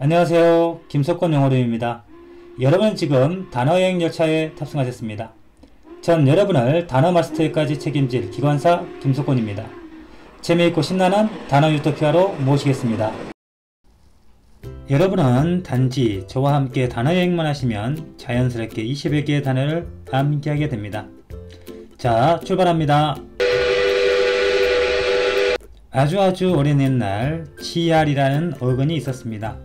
안녕하세요. 김석권 영어로입니다. 여러분은 지금 단어여행 열차에 탑승하셨습니다. 전 여러분을 단어 마스터에까지 책임질 기관사 김석권입니다. 재미있고 신나는 단어 유토피아로 모시겠습니다. 여러분은 단지 저와 함께 단어여행만 하시면 자연스럽게 20여 개의 단어를 암기하게 됩니다. 자, 출발합니다. 아주 오랜 옛날 GR이라는 어근이 있었습니다.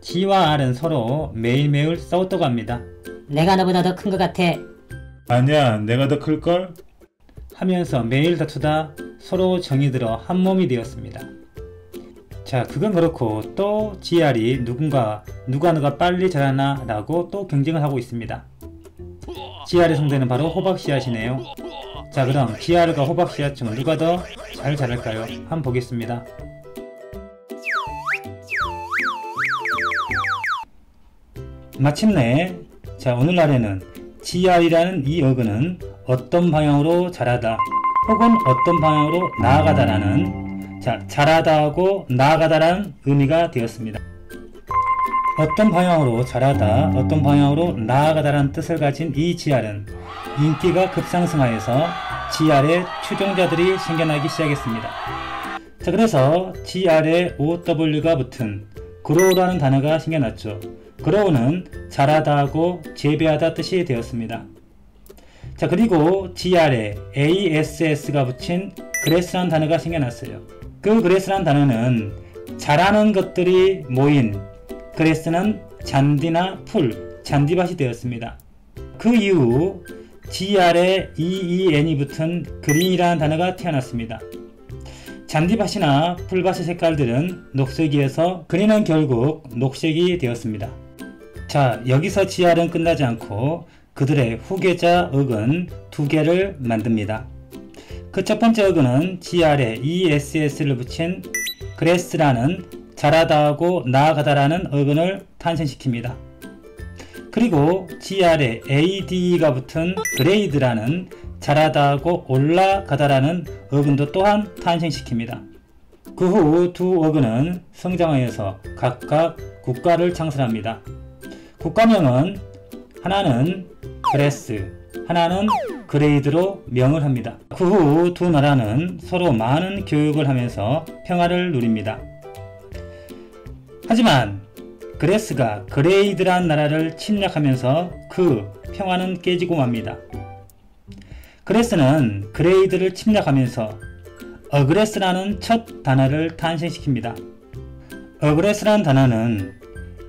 G와 R은 서로 매일 싸웠다고 합니다. 내가 너보다 더 큰 것 같아. 아니야, 내가 더 클걸? 하면서 매일 다투다 서로 정이 들어 한 몸이 되었습니다. 자, 그건 그렇고 또 GR이 누가 빨리 자라나 라고 또 경쟁을 하고 있습니다. GR의 상대는 바로 호박씨앗이네요. 자, 그럼 GR과 호박씨앗 중 누가 더 잘 자랄까요? 한번 보겠습니다. 마침내 자, 오늘날에는 GR이라는 이 어근은 어떤 방향으로 자라다 혹은 어떤 방향으로 나아가다라는 자라다하고 나아가다라는 의미가 되었습니다. 어떤 방향으로 자라다 어떤 방향으로 나아가다라는 뜻을 가진 이 GR은 인기가 급상승하여서 GR의 추종자들이 생겨나기 시작했습니다. 자, 그래서 GR에 OW가 붙은 grow라는 단어가 생겨났죠. grow는 자라다하고 재배하다 뜻이 되었습니다. 자, 그리고 GR에 ASS가 붙인 grass라는 단어가 생겨났어요. 그 grass라는 단어는 자라는 것들이 모인 grass는 잔디나 풀, 잔디밭이 되었습니다. 그 이후 GR에 EEN이 붙은 green이라는 단어가 태어났습니다. 잔디밭이나 풀밭의 색깔들은 녹색이어서 green은 결국 녹색이 되었습니다. 자, 여기서 GR은 끝나지 않고 그들의 후계자 어근 두 개를 만듭니다. 그 첫 번째 어근은 GR에 ESS를 붙인 grass라는 자라다하고 나아가다라는 어근을 탄생시킵니다. 그리고 GR에 AD가 붙은 grade라는 자라다하고 올라가다라는 어근도 또한 탄생시킵니다. 그 후 두 어근은 성장하여서 각각 국가를 창설합니다. 국가명은 하나는 grass, 하나는 grade로 명을 합니다. 그 후 두 나라는 서로 많은 교육을 하면서 평화를 누립니다. 하지만 grass가 grade라는 나라를 침략하면서 그 평화는 깨지고 맙니다. grass는 grade를 침략하면서 aggress라는 첫 단어를 탄생시킵니다. aggress라는 단어는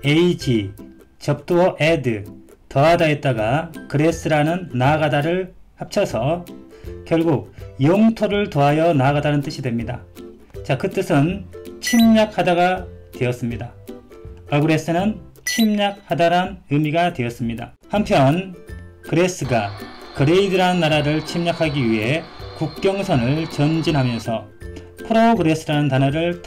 ag, 접두어 add, 더하다 했다가 grass라는 나아가다를 합쳐서 결국 영토를 더하여 나아가다는 뜻이 됩니다. 자, 그 뜻은 침략하다가 되었습니다. aggress는 침략하다란 의미가 되었습니다. 한편 grass가 grade라는 나라를 침략하기 위해 국경선을 전진하면서 progress라는 단어를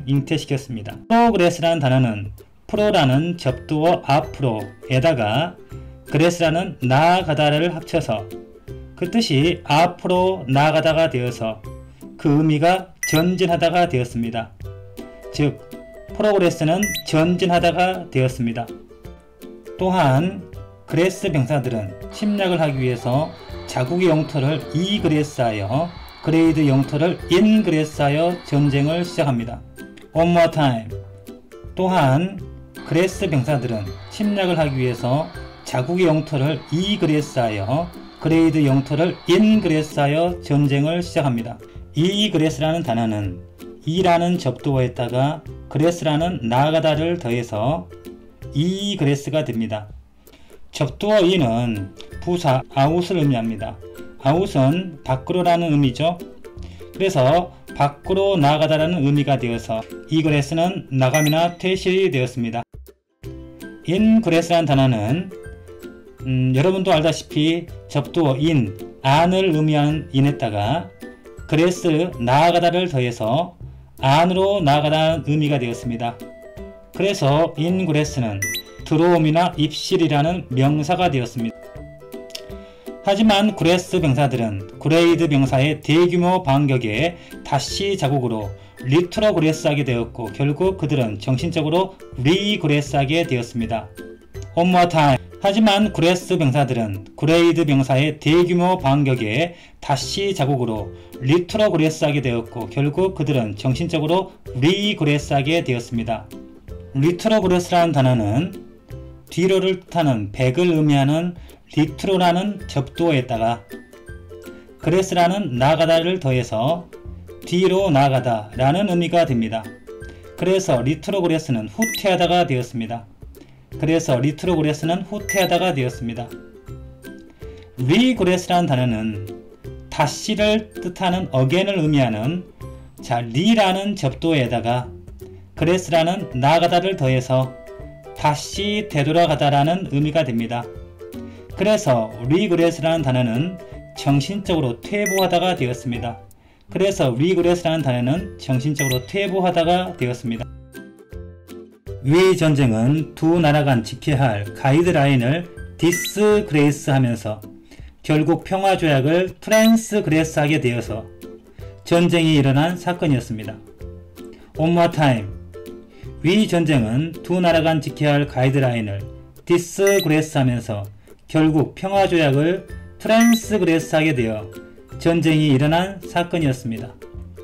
잉태시켰습니다. progress라는 단어는 pro라는 접두어 앞으로에다가 grass라는 나아가다를 합쳐서 그 뜻이 앞으로 나아가다가 되어서 그 의미가 전진하다가 되었습니다. 즉 프로그레스는 전진하다가 되었습니다. 또한 그레스 병사들은 침략을 하기 위해서 자국의 영토를 이그레스하여 그레이드 영토를 인그레스하여 전쟁을 시작합니다. One more time. 또한 그레스 병사들은 침략을 하기 위해서 자국의 영토를 이그레스하여 그레이드 영토를 인그레스하여 전쟁을 시작합니다. 이그레스라는 단어는 이라는 접두어에다가 grass라는 나아가다를 더해서 이그레스가 됩니다. 접두어 이는 부사 out을 의미합니다. out은 밖으로라는 의미죠. 그래서 밖으로 나아가다라는 의미가 되어서 이그레스는 나감이나 퇴실이 되었습니다. ingress라는 단어는 여러분도 알다시피 접두어 안을 의미하는 in에다가 grass 나아가다를 더해서 안으로 나아가다는 의미가 되었습니다. 그래서 ingress는 들어옴이나 입실이라는 명사가 되었습니다. 하지만 그레스 병사들은 그레이드 병사의 대규모 반격에 다시 자국으로 리트로그레스하게 되었고 결국 그들은 정신적으로 리그레스하게 되었습니다. One more time. 하지만 그레스 병사들은 그레이드 병사의 대규모 반격에 다시 자국으로 리트로그레스하게 되었고 결국 그들은 정신적으로 리그레스하게 되었습니다. 리트로그레스라는 단어는 뒤로를 뜻하는 백을 의미하는 리트로라는 접두어에다가 그레스라는 나아가다를 더해서 뒤로 나아가다 라는 의미가 됩니다. 그래서 리트로그레스는 후퇴하다가 되었습니다. 리그레스라는 단어는 다시를 뜻하는 again을 의미하는 리라는 접두어에다가 그레스라는 나아가다를 더해서 다시 되돌아가다라는 의미가 됩니다. 그래서 리그레스라는 단어는 정신적으로 퇴보하다가 되었습니다. 위 전쟁은 두 나라 간 지켜야 할 가이드라인을 디스그레이스 하면서 결국 평화조약을 트랜스그레스하게 되어서 전쟁이 일어난 사건이었습니다. One more time. 위 전쟁은 두 나라 간 지켜야 할 가이드라인을 디스그레이스 하면서 결국 평화조약을 트랜스그레스하게 되어 전쟁이 일어난 사건이었습니다.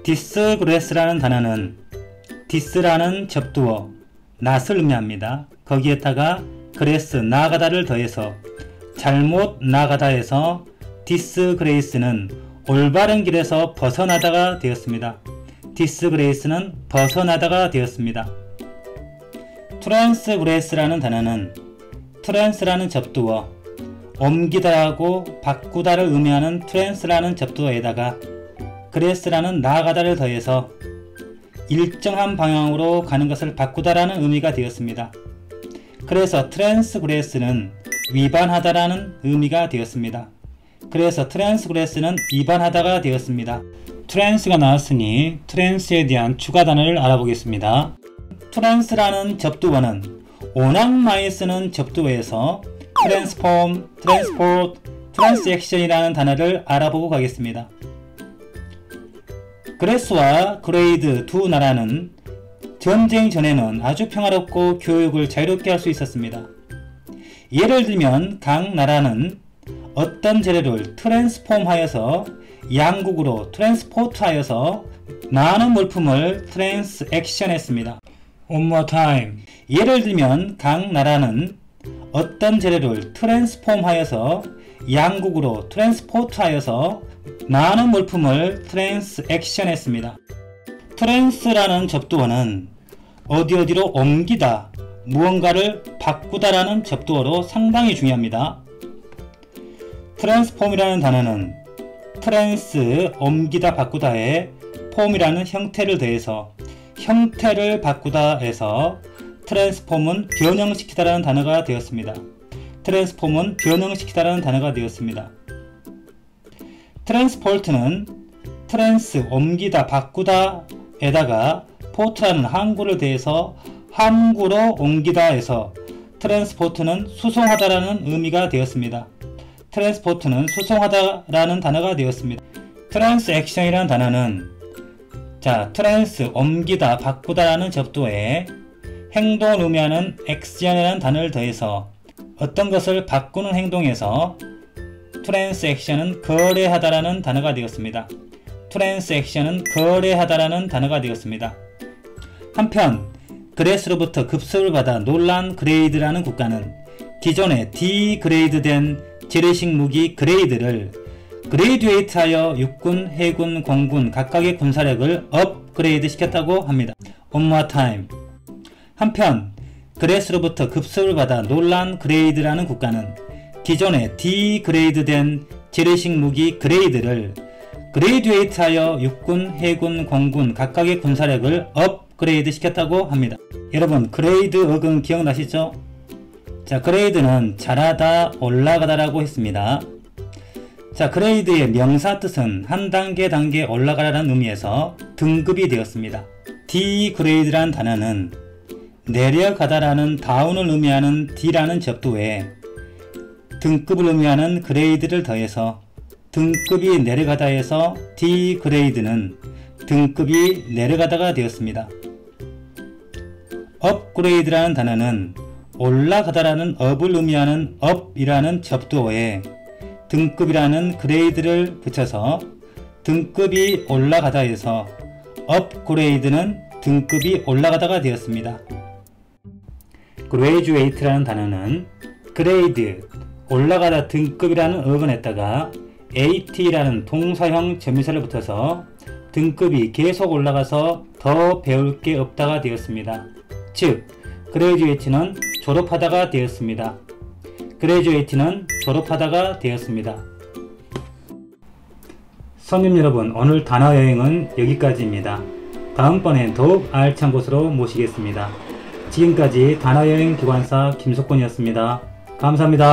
디스그레스라는 단어는 디스라는 접두어 낫을 의미합니다. 거기에다가 그레스 나아가다를 더해서 잘못 나아가다에서 디스그레이스는 올바른 길에서 벗어나다가 되었습니다. 트랜스그레스라는 단어는 트랜스라는 접두어 옮기다라고 바꾸다를 의미하는 트랜스라는 접두어에다가 그레스라는 나아가다를 더해서 일정한 방향으로 가는 것을 바꾸다라는 의미가 되었습니다. 그래서 트랜스그레스는 위반하다라는 의미가 되었습니다. 트랜스가 나왔으니 트랜스에 대한 추가 단어를 알아보겠습니다. 트랜스라는 접두어는 워낙 많이 쓰는 접두어에서 트랜스폼, 트랜스포트, 트랜스액션이라는 단어를 알아보고 가겠습니다. 그레스와 그레이드 두 나라는 전쟁 전에는 아주 평화롭고 교육을 자유롭게 할 수 있었습니다. 예를 들면 각 나라는 어떤 재료를 트랜스폼하여서 양국으로 트랜스포트하여서 많은 물품을 트랜스액션했습니다. One more time. 예를 들면 각 나라는 어떤 재료를 트랜스폼하여서 양국으로 트랜스포트하여서 많은 물품을 트랜스액션했습니다. 트랜스라는 접두어는 어디어디로 옮기다, 무언가를 바꾸다라는 접두어로 상당히 중요합니다. 트랜스폼이라는 단어는 트랜스, 옮기다, 바꾸다에 폼이라는 형태를 더해서 형태를 바꾸다에서 트랜스폼은 변형시키다라는 단어가 되었습니다. 트랜스포트는 트랜스, 옮기다, 바꾸다에다가 포트라는 항구를 더해서 항구로 옮기다에서 트랜스포트는 수송하다라는 의미가 되었습니다. 수송하다라는 단어가 되었습니다. 트랜스액션이라는 단어는 트랜스, 옮기다, 바꾸다라는 접두에 행동을 의미하는 액션이라는 단어를 더해서 어떤 것을 바꾸는 행동에서 트랜스액션은 거래하다라는 단어가 되었습니다. 한편 그레스로부터 급수를 받아 놀란 그레이드라는 국가는 기존의 디그레이드된 재래식 무기 그레이드를 그레이듀에이트하여 육군, 해군, 공군 각각의 군사력을 업그레이드 시켰다고 합니다. One more time. 한편 그레스로부터 급수를 받아 놀란 그레이드라는 국가는 기존의 디그레이드된 재래식 무기 그레이드를 그레이듀에이트하여 육군, 해군, 공군 각각의 군사력을 업그레이드 시켰다고 합니다. 여러분 그레이드 어근 기억나시죠? 그레이드는 잘하다, 올라가다 라고 했습니다. 그레이드의 명사 뜻은 한 단계 올라가라는 의미에서 등급이 되었습니다. 디그레이드라는 단어는 내려가다라는 다운을 의미하는 D라는 접두에 등급을 의미하는 그레이드를 더해서 등급이 내려가다에서 디그레이드는 등급이 내려가다가 되었습니다. 업그레이드라는 단어는 올라가다라는 업을 의미하는 업이라는 접두어에 등급이라는 그레이드를 붙여서 등급이 올라가다에서 업그레이드는 등급이 올라가다가 되었습니다. graduate라는 단어는 그레이드, 올라가다 등급이라는 어근에다가 at라는 동사형 접미사를 붙여서 등급이 계속 올라가서 더 배울 게 없다가 되었습니다. 즉, graduate는 졸업하다가 되었습니다. graduate는 졸업하다가 되었습니다. 성님 여러분, 오늘 단어 여행은 여기까지입니다. 다음번엔 더욱 알찬 곳으로 모시겠습니다. 지금까지 단어 여행 기관사 김석권이었습니다. 감사합니다.